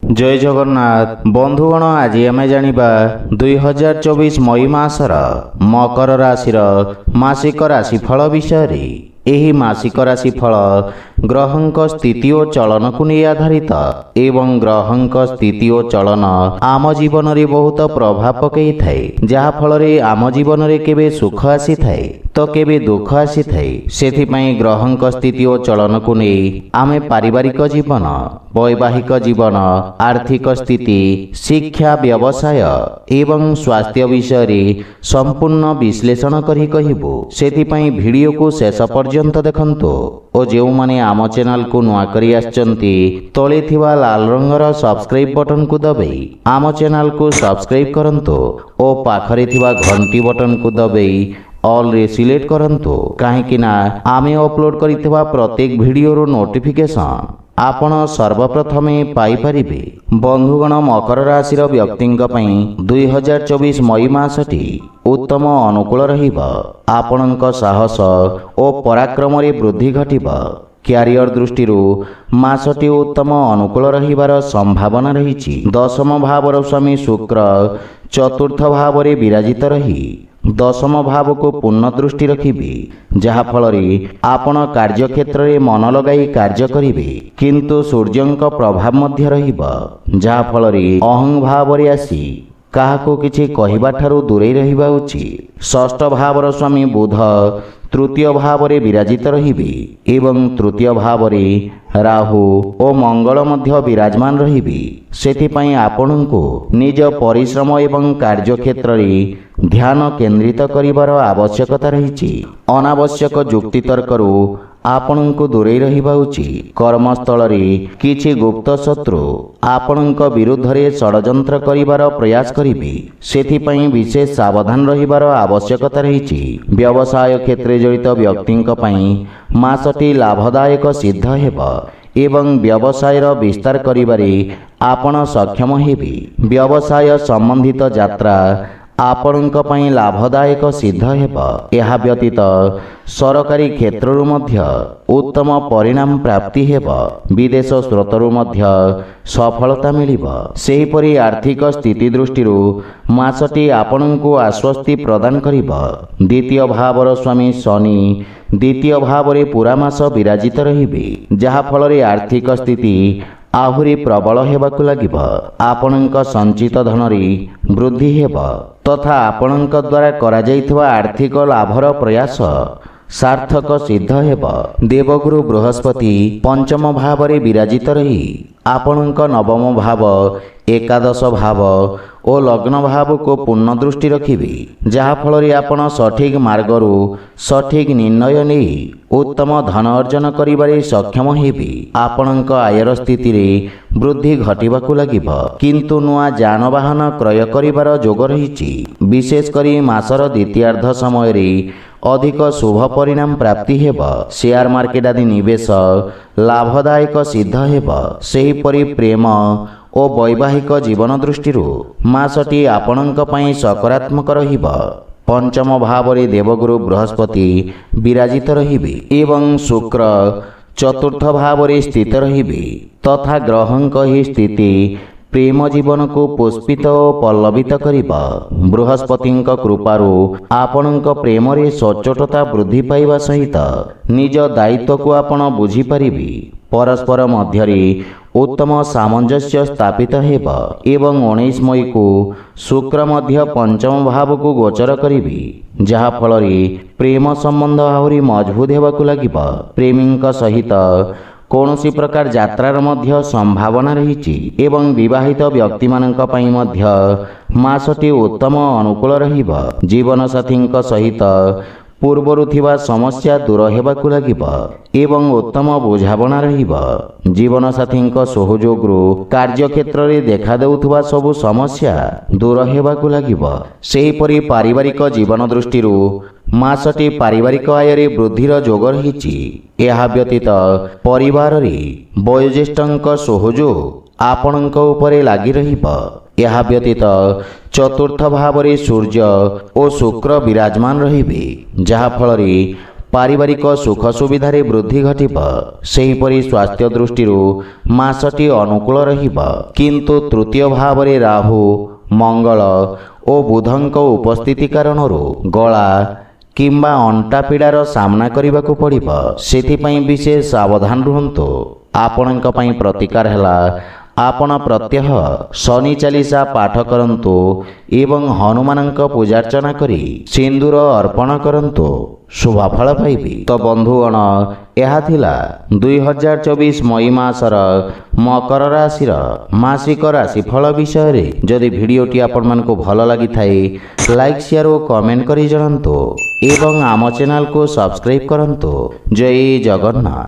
जय जगन्नाथ बंधुगण आज आम जानिबा 2024 मई मासर मकर राशि मासिक राशिफल विषय। एही मासिक राशिफल ग्रहंक स्थिति और चलन को नहीं आधारित एवं ग्रहंक स्थिति और चलन आम जीवन रे बहुत प्रभाव पकई थाए, जहा फल रे आम जीवन रे केबे सुख आसी थाए तो केबे दुख आसी थाए। सेथि पई ग्रहंक स्थिति और चलन को नहीं आमे पारिवारिक जीवन, वैवाहिक जीवन, आर्थिक स्थिति, शिक्षा, व्यवसाय एवं स्वास्थ्य विषय रे संपूर्ण विश्लेषण करी कहिबो। सेथि पई वीडियो को शेष पर्यंत देखंतु और जो माने आम चैनल को नुआ करी आछंती तळे थिबा लाल रंगर सब्सक्राइब बटन को दबाई आम चैनल को सब्सक्राइब करंतु और पाखरे थिबा घंटी बटन को दबाई ऑल रे सिलेक्ट करंतु, काहेकि ना आमे अपलोड करितबा प्रत्येक वीडियो रो नोटिफिकेशन आपण सर्वप्रथमे पाई परिबे। बंधुगण मकर राशि व्यक्तिंक पई 2024 मई मासटी उत्तम अनुकूल रहिबा। आपणक साहस और पराक्रम रे वृद्धि घटिबा। क्यारियर दृष्टि मासटी उत्तम अनुकूल रहिबार संभावना रही। दशम भावर स्वामी शुक्र चतुर्थ भाव रे विराजित रही दशम भाव को पूर्ण दृष्टि रखिबे, जहा फल रे आपण कार्य क्षेत्र रे मन लगाई कार्य करिवे, किंतु सूर्यंक प्रभाव मध्य रहिबा, जहा फल रे अहं भाव रे आसी काहाको किछि कहिबा ठारू दूरे रहिबा उचित। षष्ठ भावर स्वामी बुध तृतीय भाव रे विराजित रहिबे एवं तृतीय भाव रे राहु और मंगल मध्य विराजमान रहिबे। सेथिपई आपणको निज परिश्रम एवं कार्य क्षेत्र रे ध्यान केंद्रित करिवार आवश्यकता रहिछि। अनावश्यक जुक्ति तर्करू आपणको दूरे रहिबा उचित। कर्मस्थल रे किछि गुप्त शत्रु आपणक विरुद्ध रे षडयंत्र करिवार प्रयास करिबे, सेथिपई विशेष सावधान रहिबार आवश्यकता रहिछि। व्यवसाय क्षेत्र जड़ित व्यक्तिंक पई मासटी लाभदायक सिद्ध हेबा एवं व्यवसाय विस्तार करिबारे आपण सक्षम हेबे। व्यवसाय संबंधित यात्रा आपणक पई लाभदायक सिद्ध हेबा। एहा व्यतीत सरकारी क्षेत्ररु मध्य उत्तम परिणाम प्राप्ति हेबा। विदेश स्रोतरु मध्य सफलता मिलिबा। सेहिपरि आर्थिक स्थिति दृष्टिरु मासटी आपणको आश्वस्ति प्रदान करिबा। द्वितीय भावर स्वामी शनि द्वितीय भाव रे पूरा मास विराजित रहिबे, जहा फल रे आर्थिक स्थिति आहुरी प्रबल हेबाकु लागिबा। आपणक संचित धन रे वृद्धि हेबा तथा आपणक द्वारा करा जाइथवा आर्थिक लाभर प्रयास सार्थक सिद्ध हेबा। देवगुरु बृहस्पति पंचम भाव रे विराजित रही आपणक नवम भाव, एकादश भाव और लग्न भाव को पूर्ण दृष्टि रखिबे, जहा फल रे आपण सठिक मार्गरु सठिक निर्णय नहीं उत्तम धन अर्जन करिबारे सक्षम हेबे। आपणक आयर स्थिति रे वृद्धि घटिबाकु लागिबा, किंतु नुआ जानवाहन क्रय करिबार जोग रहिछि। विशेष करी मासर द्वितीयार्ध समय रे अधिक शुभ परिणाम प्राप्ति हेबा। शेयर मार्केट आदि निवेश लाभदायक सिद्ध हेबा। सेहिपरि प्रेम और वैवाहिक जीवन दृष्टिरु मासटी आपणक पई सकारात्मक रहिबा। पंचम भाव रे देवगुरु बृहस्पति विराजित रहिबे एवं शुक्र चतुर्थ भाव रे स्थित रहिबे तथा ग्रहंक ही स्थिति प्रेम जीवन को पुष्पित और पल्लवित करिबा। बृहस्पतिंक कृपारु आपणक प्रेम रे सचोटता वृद्धि पाइबा सहित निज दायित्व को आपण बुझी परिबे। परस्पर मध्य रे उत्तम सामंजस्य स्थापित हेबा एवं 19 मई को शुक्र मध्य पंचम भाव को गोचर करिबे, जहा फल रे प्रेम संबंध आहुरी मजबूत हेबाकु लागिबा। प्रेमींक सहित कौनसी प्रकार यात्रार मध्य संभावना रही एवं विवाहित व्यक्ति मानक पई मध्य मासटी उत्तम अनुकूल रहिबा। जीवन साथींक सहित पूर्वरु थिबा समस्या दूर हेबाकु लागिबा एवं उत्तम बुझाबना रहिबा। जीवन साथींक सहयोगरु कार्य क्षेत्र रे देखा देउथुबा सब समस्या दूर हेबाकु लागिबा। सेहिपरि पारिवारिक जीवन दृष्टिरु मासटी पारिवारिक आय रे वृद्धिर जोग रहिछि। एहा व्यतीत परिवार रे वयोज्येष्ठंक सहयोग आपणंक उपरे लागि रहिबा। यह व्यतीत चतुर्थ भाव रे सूर्य और शुक्र विराजमान रहिबे, जहा फल रे ପାରିବାରିକ ସୁଖ ସୁବିଧାରେ ବୃଦ୍ଧି ଘଟିବ। ସେହିପରି ସ୍ୱାସ୍ଥ୍ୟ ଦୃଷ୍ଟିରୁ ମାସଟି ଅନୁକୂଳ ରହିବ। କିନ୍ତୁ ତୃତୀୟ ଭାବରେ ରାହୁ, ମଙ୍ଗଳ ଓ ବୁଧଙ୍କ ଉପସ୍ଥିତି କାରଣରୁ ଗଳା କିମ୍ବା ଅଣ୍ଟା ପୀଡ଼ାର ସାମ୍ନା କରିବାକୁ ପଡ଼ିବ। ସେଥିପାଇଁ ବିଶେଷ ସାବଧାନ ରୁହନ୍ତୁ। ଆପଣଙ୍କ ପାଇଁ ପ୍ରତିକାର ହେଲା ଆପଣ ପ୍ରତ୍ୟହ ଶନି ଚାଲିସା ପାଠ କରନ୍ତୁ ଏବଂ ହନୁମାନଙ୍କ ପୂଜାର୍ଚ୍ଚନା କରି ସିନ୍ଦୁର ଅର୍ପଣ କରନ୍ତୁ, ଶୁଭଫଳ ପାଇବେ। ତ ବନ୍ଧୁଗଣ, ଏହା ଥିଲା 2024 ମଇ ମାସର ମକର ରାଶିର ମାସିକ ରାଶିଫଳ ବିଷୟରେ। ଯଦି ଭିଡ଼ିଓଟି ଆପଣମାନଙ୍କୁ ଭଲ ଲାଗିଥାଏ ଲାଇକ୍, ସେୟାର ଓ କମେଣ୍ଟ କରି ଜଣାନ୍ତୁ ଏବଂ ଆମ ଚ୍ୟାନେଲକୁ ସବସ୍କ୍ରାଇବ୍ କରନ୍ତୁ। ଜୟ ଜଗନ୍ନାଥ।